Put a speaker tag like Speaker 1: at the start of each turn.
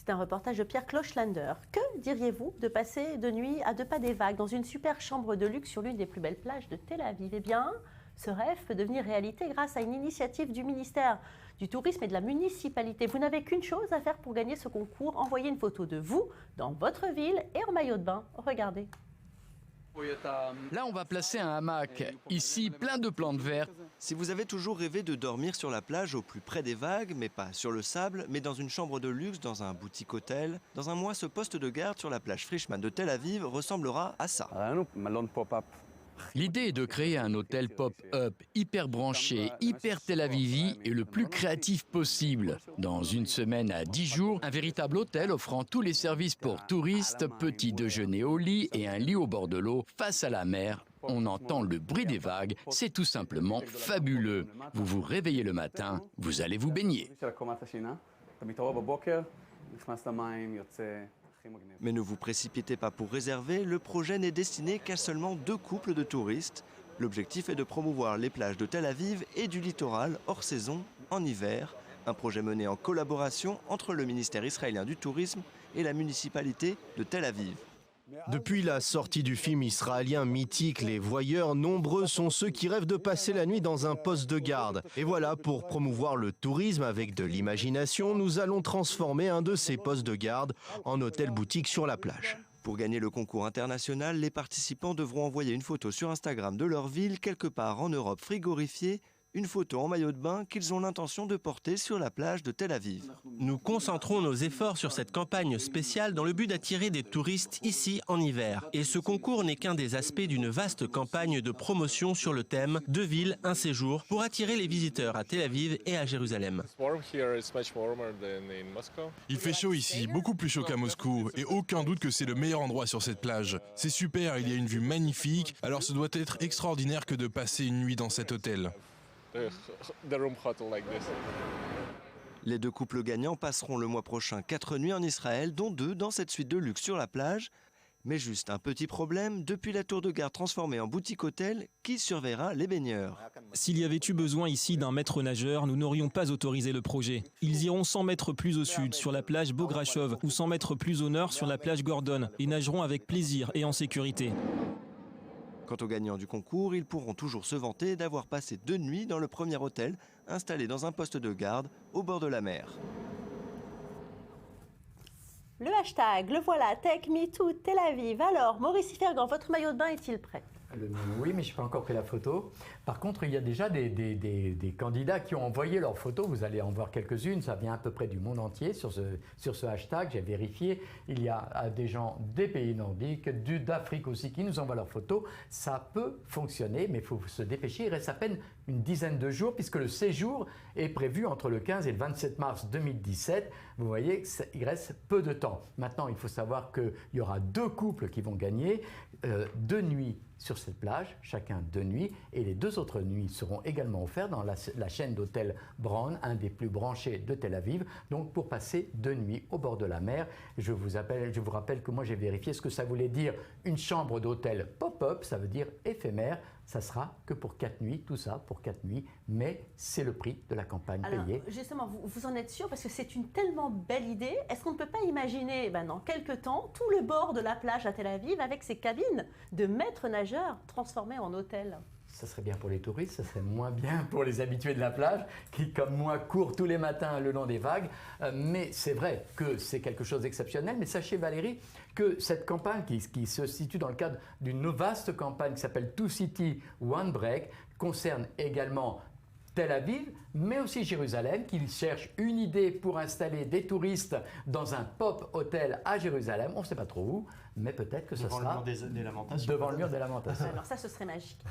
Speaker 1: C'est un reportage de Pierre Clochlander. Que diriez-vous de passer de nuit à 2 pas des vagues dans une super chambre de luxe sur l'une des plus belles plages de Tel Aviv? Eh bien, ce rêve peut devenir réalité grâce à une initiative du ministère du Tourisme et de la municipalité. Vous n'avez qu'une chose à faire pour gagner ce concours. Envoyez une photo de vous dans votre ville et en maillot de bain. Regardez.
Speaker 2: Là, on va placer un hamac. Ici, plein de plantes vertes.
Speaker 3: Si vous avez toujours rêvé de dormir sur la plage au plus près des vagues, mais pas sur le sable, mais dans une chambre de luxe, dans un boutique-hôtel, dans un mois, ce poste de garde sur la plage Frischmann de Tel Aviv ressemblera à ça.
Speaker 2: L'idée est de créer un hôtel pop-up, hyper branché, hyper Tel Avivi et le plus créatif possible. Dans une semaine à 10 jours, un véritable hôtel offrant tous les services pour touristes, petit déjeuner au lit et un lit au bord de l'eau, face à la mer. On entend le bruit des vagues, c'est tout simplement fabuleux. Vous vous réveillez le matin, vous allez vous baigner.
Speaker 3: Mais ne vous précipitez pas pour réserver, le projet n'est destiné qu'à seulement 2 couples de touristes. L'objectif est de promouvoir les plages de Tel Aviv et du littoral hors saison, en hiver. Un projet mené en collaboration entre le ministère israélien du Tourisme et la municipalité de Tel Aviv.
Speaker 4: Depuis la sortie du film israélien mythique Les Voyeurs, nombreux sont ceux qui rêvent de passer la nuit dans un poste de garde. Et voilà, pour promouvoir le tourisme avec de l'imagination, nous allons transformer un de ces postes de garde en hôtel-boutique sur la plage.
Speaker 3: Pour gagner le concours international, les participants devront envoyer une photo sur Instagram de leur ville, quelque part en Europe frigorifiée, une photo en maillot de bain qu'ils ont l'intention de porter sur la plage de Tel Aviv.
Speaker 5: Nous concentrons nos efforts sur cette campagne spéciale dans le but d'attirer des touristes ici en hiver. Et ce concours n'est qu'un des aspects d'une vaste campagne de promotion sur le thème « Deux villes, un séjour » pour attirer les visiteurs à Tel Aviv et à Jérusalem.
Speaker 6: Il fait chaud ici, beaucoup plus chaud qu'à Moscou, et aucun doute que c'est le meilleur endroit sur cette plage. C'est super, il y a une vue magnifique, alors ce doit être extraordinaire que de passer une nuit dans cet hôtel.
Speaker 3: Les 2 couples gagnants passeront le mois prochain 4 nuits en Israël, dont 2 dans cette suite de luxe sur la plage. Mais juste un petit problème, depuis la tour de garde transformée en boutique-hôtel, qui surveillera les baigneurs?
Speaker 7: S'il y avait eu besoin ici d'un maître nageur, nous n'aurions pas autorisé le projet. Ils iront 100 mètres plus au sud, sur la plage Bograchov, ou 100 mètres plus au nord, sur la plage Gordon, et nageront avec plaisir et en sécurité.
Speaker 3: Quant aux gagnants du concours, ils pourront toujours se vanter d'avoir passé 2 nuits dans le premier hôtel, installé dans un poste de garde au bord de la mer.
Speaker 1: Le hashtag, le voilà, TechMeToo Tel Aviv. Alors, Maurice Fergan, votre maillot de bain est-il prêt?
Speaker 8: Oui, mais je n'ai pas encore pris la photo. Par contre, il y a déjà des candidats qui ont envoyé leurs photos. Vous allez en voir quelques-unes. Ça vient à peu près du monde entier sur ce hashtag. J'ai vérifié. Il y a des gens des pays nordiques, d'Afrique aussi, qui nous envoient leurs photos. Ça peut fonctionner, mais il faut se dépêcher. Il reste à peine une dizaine de jours, puisque le séjour est prévu entre le 15 et le 27 mars 2017. Vous voyez qu'il reste peu de temps. Maintenant, il faut savoir qu'il y aura 2 couples qui vont gagner 2 nuits sur cette plage, chacun 2 nuits, et les 2 autres nuits seront également offertes dans la chaîne d'hôtels Brown, un des plus branchés de Tel Aviv, donc pour passer 2 nuits au bord de la mer. Je vous rappelle que moi j'ai vérifié ce que ça voulait dire une chambre d'hôtel pop-up, ça veut dire éphémère, ça sera que pour 4 nuits, tout ça pour 4 nuits, mais c'est le prix de la campagne payée.
Speaker 1: Justement, vous en êtes sûr parce que c'est une tellement belle idée. Est-ce qu'on ne peut pas imaginer dans quelques temps tout le bord de la plage à Tel Aviv avec ses cabines de maîtres nageurs transformées en hôtel?
Speaker 8: Ça serait bien pour les touristes, ça serait moins bien pour les habitués de la plage qui, comme moi, courent tous les matins le long des vagues. Mais c'est vrai que c'est quelque chose d'exceptionnel. Mais sachez, Valérie, que cette campagne qui se situe dans le cadre d'une vaste campagne qui s'appelle Two City One Break concerne également Tel Aviv, mais aussi Jérusalem, qui cherche une idée pour installer des touristes dans un pop hôtel à Jérusalem. On ne sait pas trop où, mais peut-être que ce sera
Speaker 4: devant le mur des Lamentations.
Speaker 8: devant le mur des Lamentations.
Speaker 1: Alors ça, ce serait magique.